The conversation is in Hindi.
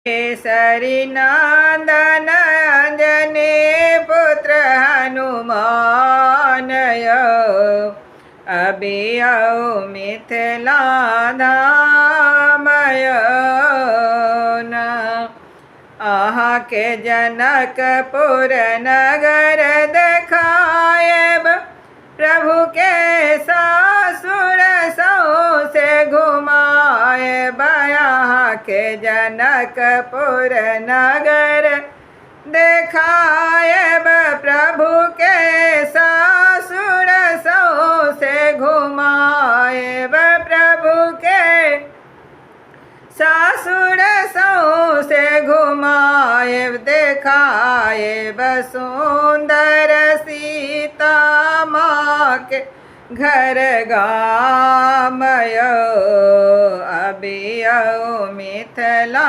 केसरी नंदन अंजनी पुत्र हनुमानय अबियौ मिथिला धामय अहाँ के जनकपुर नगर देखायब प्रभु के सासुर सौसे घुमायब यहाँ के जनकपुर नगर देखायब प्रभु के सासुर सौसे घुमायब प्रभु के सासुर सौसे घुमायब देखायब सुंदर सीता माँ के घर गामय अबियौ मिथिला